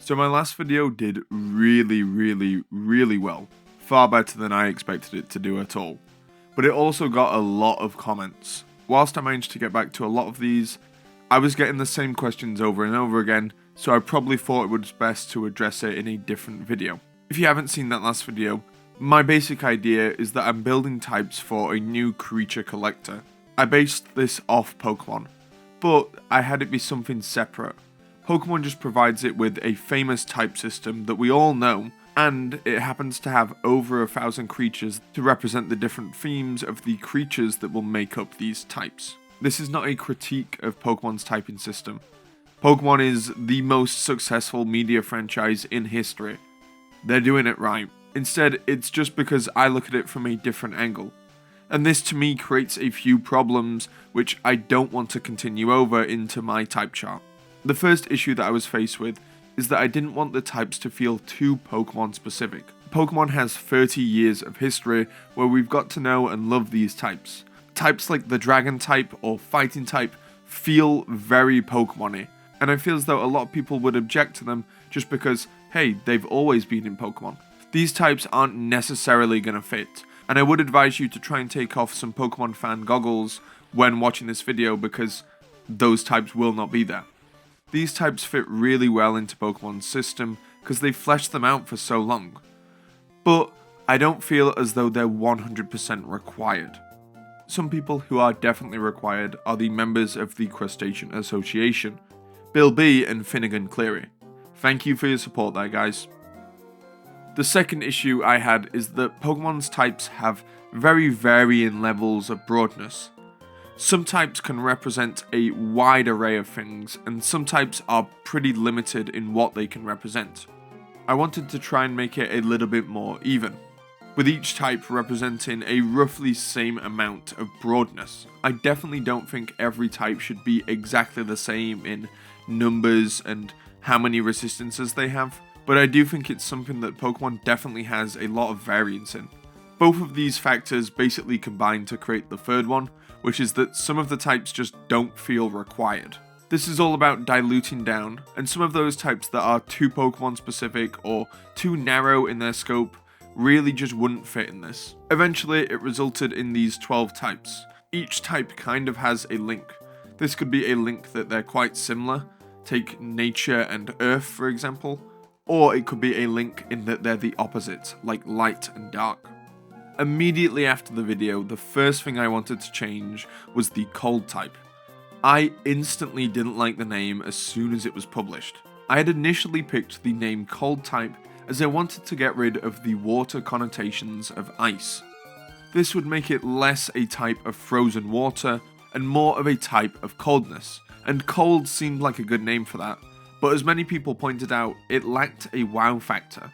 So my last video did really well. Far better than I expected it to do at all. But it also got a lot of comments. Whilst I managed to get back to a lot of these, I was getting the same questions over and over again, so I probably thought it was best to address it in a different video. If you haven't seen that last video, my basic idea is that I'm building types for a new creature collector. I based this off Pokemon, but I had it be something separate. Pokemon just provides it with a famous type system that we all know, and it happens to have over 1,000 creatures to represent the different themes of the creatures that will make up these types. This is not a critique of Pokemon's typing system. Pokemon is the most successful media franchise in history. They're doing it right. Instead, it's just because I look at it from a different angle. And this to me creates a few problems which I don't want to continue over into my type chart. The first issue that I was faced with is that I didn't want the types to feel too Pokemon specific. Pokemon has 30 years of history where we've got to know and love these types. Types like the Dragon type or Fighting type feel very Pokemon-y, and I feel as though a lot of people would object to them just because, hey, they've always been in Pokemon. These types aren't necessarily going to fit, and I would advise you to try and take off some Pokemon fan goggles when watching this video because those types will not be there. These types fit really well into Pokemon's system because they've fleshed them out for so long, but I don't feel as though they're 100% required. Some people who are definitely required are the members of the Crustacean Association, Bill B and Finnegan Cleary. Thank you for your support there, guys. The second issue I had is that Pokemon's types have very varying levels of broadness. Some types can represent a wide array of things, and some types are pretty limited in what they can represent. I wanted to try and make it a little bit more even, with each type representing a roughly same amount of broadness. I definitely don't think every type should be exactly the same in numbers and how many resistances they have, but I do think it's something that Pokemon definitely has a lot of variance in. Both of these factors basically combine to create the third one, which is that some of the types just don't feel required. This is all about diluting down, and some of those types that are too Pokemon specific or too narrow in their scope really just wouldn't fit in this. Eventually, it resulted in these 12 types. Each type kind of has a link. This could be a link that they're quite similar, take nature and earth for example, or it could be a link in that they're the opposite, like light and dark. Immediately after the video, the first thing I wanted to change was the cold type. I instantly didn't like the name as soon as it was published. I had initially picked the name cold type as I wanted to get rid of the water connotations of ice. This would make it less a type of frozen water and more of a type of coldness, and cold seemed like a good name for that, but as many people pointed out, it lacked a wow factor.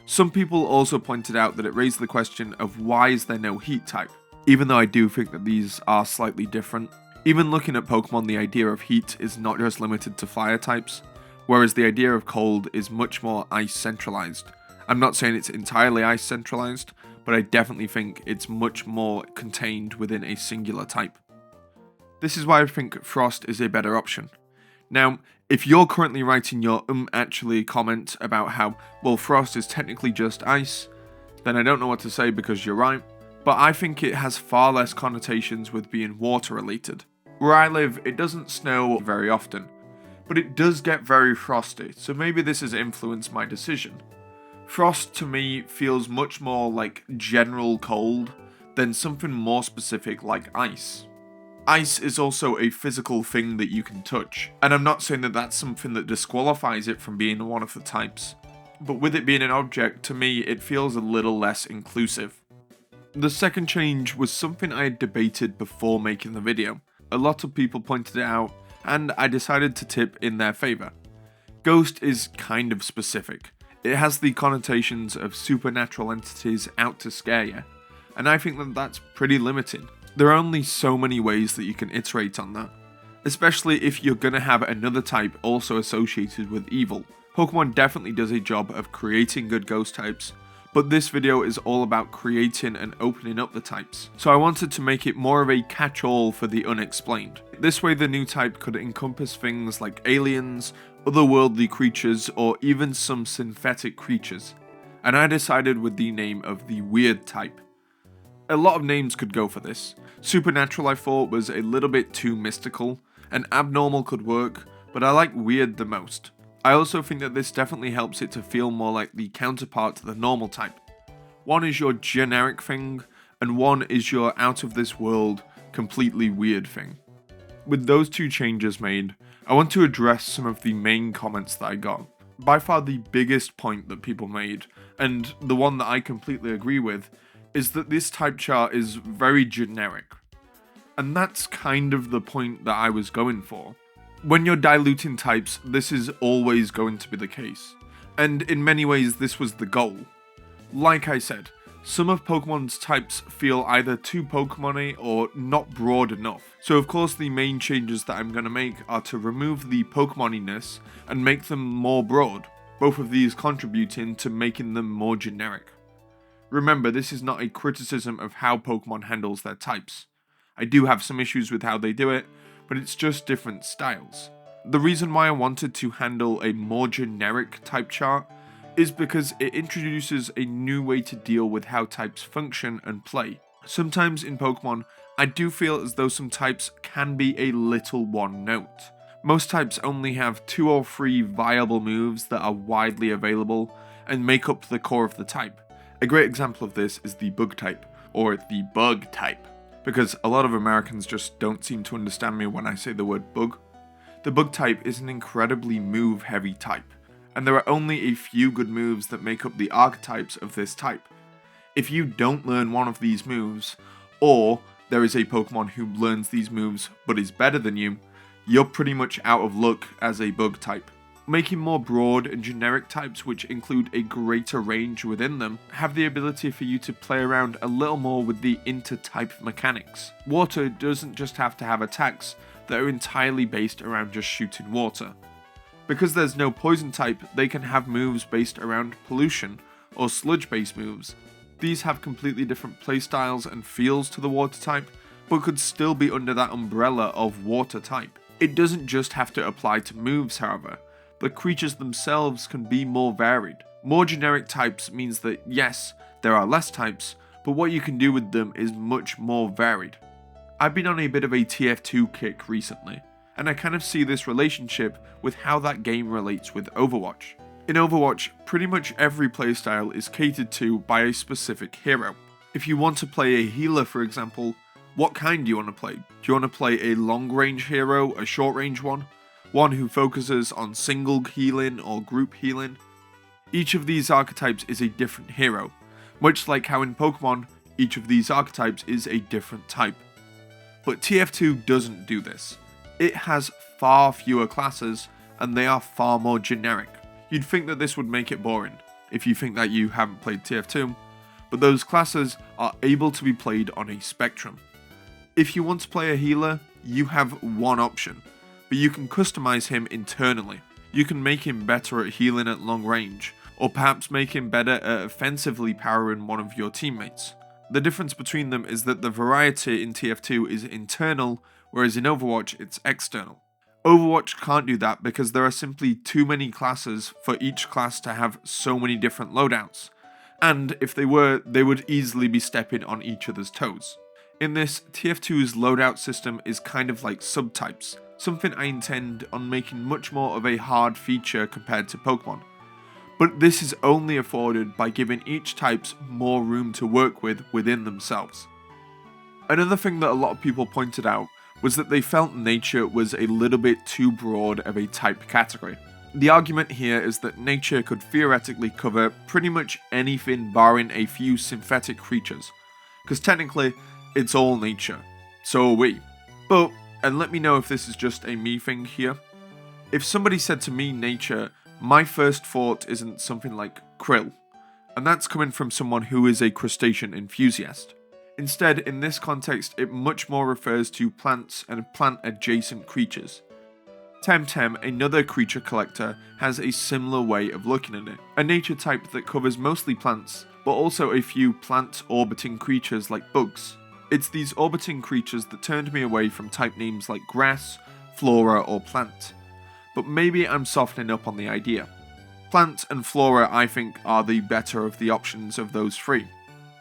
Some people also pointed out that it raised the question of why is there no heat type, even though I do think that these are slightly different. Even looking at Pokemon, the idea of heat is not just limited to fire types, whereas the idea of cold is much more ice centralized. I'm not saying it's entirely ice centralized, but I definitely think it's much more contained within a singular type. This is why I think Frost is a better option. Now, if you're currently writing your actually comment about how, well, Frost is technically just ice, then I don't know what to say because you're right, but I think it has far less connotations with being water related. Where I live, it doesn't snow very often, but it does get very frosty, so maybe this has influenced my decision. Frost to me feels much more like general cold than something more specific like ice. Ice is also a physical thing that you can touch, and I'm not saying that that's something that disqualifies it from being one of the types, but with it being an object, to me it feels a little less inclusive. The second change was something I had debated before making the video. A lot of people pointed it out, and I decided to tip in their favour. Ghost is kind of specific. It has the connotations of supernatural entities out to scare you, and I think that that's pretty limiting. There are only so many ways that you can iterate on that, especially if you're going to have another type also associated with evil. Pokemon definitely does a job of creating good ghost types, but this video is all about creating and opening up the types, so I wanted to make it more of a catch-all for the unexplained. This way the new type could encompass things like aliens, otherworldly creatures, or even some synthetic creatures, and I decided with the name of the weird type. A lot of names could go for this. Supernatural I thought was a little bit too mystical, and abnormal could work, but I like weird the most. I also think that this definitely helps it to feel more like the counterpart to the normal type. One is your generic thing, and one is your out of this world, completely weird thing. With those two changes made, I want to address some of the main comments that I got. By far the biggest point that people made, and the one that I completely agree with, is that this type chart is very generic. And that's kind of the point that I was going for. When you're diluting types, this is always going to be the case. And in many ways, this was the goal. Like I said, some of Pokemon's types feel either too Pokemon-y or not broad enough. So of course the main changes that I'm going to make are to remove the Pokemon-iness and make them more broad, both of these contributing to making them more generic. Remember, this is not a criticism of how Pokemon handles their types. I do have some issues with how they do it, but it's just different styles. The reason why I wanted to handle a more generic type chart is because it introduces a new way to deal with how types function and play. Sometimes in Pokemon, I do feel as though some types can be a little one note. Most types only have 2 or 3 viable moves that are widely available and make up the core of the type. A great example of this is the Bug type, or the Bug type, because a lot of Americans just don't seem to understand me when I say the word bug. The Bug type is an incredibly move-heavy type, and there are only a few good moves that make up the archetypes of this type. If you don't learn one of these moves, or there is a Pokemon who learns these moves but is better than you, you're pretty much out of luck as a Bug type. Making more broad and generic types, which include a greater range within them, have the ability for you to play around a little more with the inter-type mechanics. Water doesn't just have to have attacks that are entirely based around just shooting water. Because there's no poison type, they can have moves based around pollution, or sludge-based moves. These have completely different playstyles and feels to the water type, but could still be under that umbrella of water type. It doesn't just have to apply to moves, however. The creatures themselves can be more varied. More generic types means that yes, there are less types, but what you can do with them is much more varied. I've been on a bit of a TF2 kick recently, and I kind of see this relationship with how that game relates with Overwatch. In Overwatch, pretty much every playstyle is catered to by a specific hero. If you want to play a healer, for example, what kind do you want to play? Do you want to play a long-range hero, a short-range one? One who focuses on single healing or group healing? Each of these archetypes is a different hero, much like how in Pokemon, each of these archetypes is a different type. But TF2 doesn't do this. It has far fewer classes, and they are far more generic. You'd think that this would make it boring, if you think that you haven't played TF2, but those classes are able to be played on a spectrum. If you want to play a healer, you have one option, but you can customize him internally. You can make him better at healing at long range, or perhaps make him better at offensively powering one of your teammates. The difference between them is that the variety in TF2 is internal, whereas in Overwatch it's external. Overwatch can't do that because there are simply too many classes for each class to have so many different loadouts, and if they were, they would easily be stepping on each other's toes. In this, TF2's loadout system is kind of like subtypes, something I intend on making much more of a hard feature compared to Pokemon. But this is only afforded by giving each types more room to work with within themselves. Another thing that a lot of people pointed out was that they felt nature was a little bit too broad of a type category. The argument here is that nature could theoretically cover pretty much anything barring a few synthetic creatures, because technically it's all nature, so are we. But, and let me know if this is just a me thing here, if somebody said to me nature, my first thought isn't something like krill, and that's coming from someone who is a crustacean enthusiast. Instead, in this context, it much more refers to plants and plant-adjacent creatures. Temtem, another creature collector, has a similar way of looking at it. A nature type that covers mostly plants, but also a few plant-orbiting creatures like bugs. It's these orbiting creatures that turned me away from type names like grass, flora, or plant. but maybe I'm softening up on the idea. Plant and Flora I think are the better of the options of those three,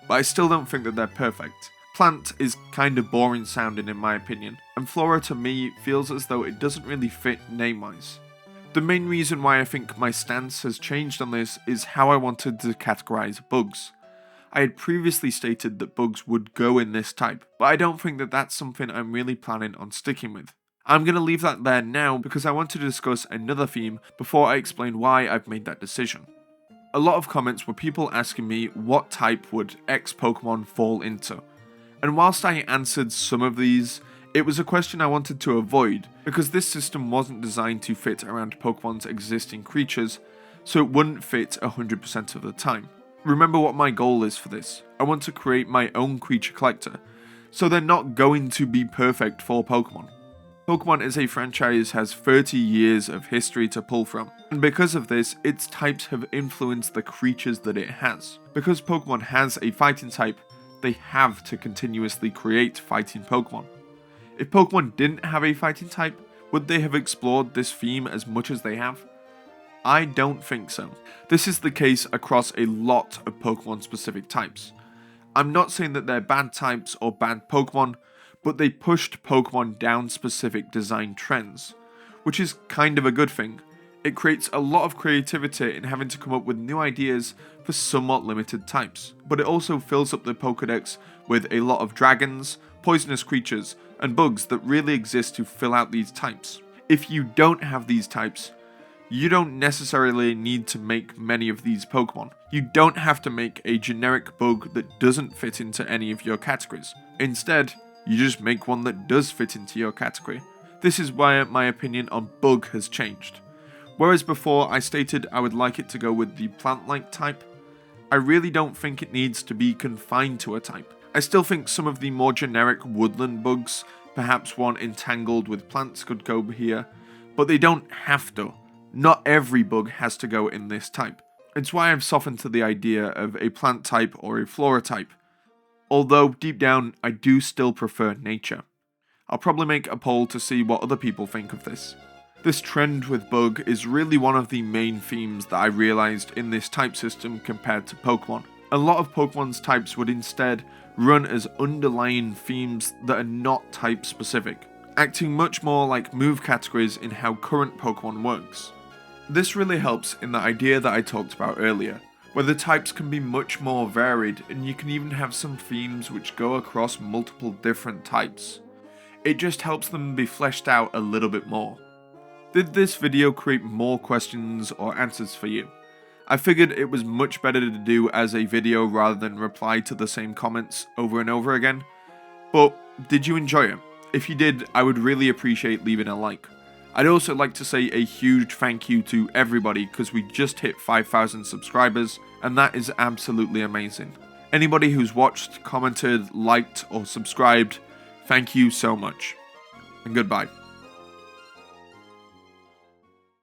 but I still don't think that they're perfect. Plant is kind of boring sounding in my opinion, and Flora to me feels as though it doesn't really fit name-wise. The main reason why I think my stance has changed on this is how I wanted to categorize bugs. I had previously stated that bugs would go in this type, but I don't think that that's something I'm really planning on sticking with. I'm going to leave that there now because I want to discuss another theme before I explain why I've made that decision. A lot of comments were people asking me what type would X Pokemon fall into, and whilst I answered some of these, it was a question I wanted to avoid because this system wasn't designed to fit around Pokemon's existing creatures, so it wouldn't fit 100% of the time. Remember what my goal is for this. I want to create my own creature collector, so they're not going to be perfect for Pokemon. Pokemon as a franchise has 30 years of history to pull from, and because of this, its types have influenced the creatures that it has. Because Pokemon has a fighting type, they have to continuously create fighting Pokemon. If Pokemon didn't have a fighting type, would they have explored this theme as much as they have? I don't think so. This is the case across a lot of Pokemon specific types. I'm not saying that they're bad types or bad Pokemon, but they pushed Pokemon down specific design trends, which is kind of a good thing. It creates a lot of creativity in having to come up with new ideas for somewhat limited types, but it also fills up the Pokédex with a lot of dragons, poisonous creatures, and bugs that really exist to fill out these types. If you don't have these types, you don't necessarily need to make many of these Pokemon. You don't have to make a generic bug that doesn't fit into any of your categories. Instead, you just make one that does fit into your category. This is why my opinion on bug has changed. Whereas before I stated I would like it to go with the plant-like type, I really don't think it needs to be confined to a type. I still think some of the more generic woodland bugs, perhaps one entangled with plants, could go here, but they don't have to. Not every bug has to go in this type. It's why I've softened to the idea of a plant type or a flora type. Although deep down I do still prefer nature. I'll probably make a poll to see what other people think of this. This trend with bug is really one of the main themes that I realised in this type system compared to Pokemon. A lot of Pokemon's types would instead run as underlying themes that are not type specific, acting much more like move categories in how current Pokemon works. This really helps in the idea that I talked about earlier, where the types can be much more varied and you can even have some themes which go across multiple different types. It just helps them be fleshed out a little bit more. Did this video create more questions or answers for you? I figured it was much better to do as a video rather than reply to the same comments over and over again. But did you enjoy it? If you did, I would really appreciate leaving a like. I'd also like to say a huge thank you to everybody because we just hit 5,000 subscribers and that is absolutely amazing. Anybody who's watched, commented, liked or subscribed, thank you so much. And goodbye.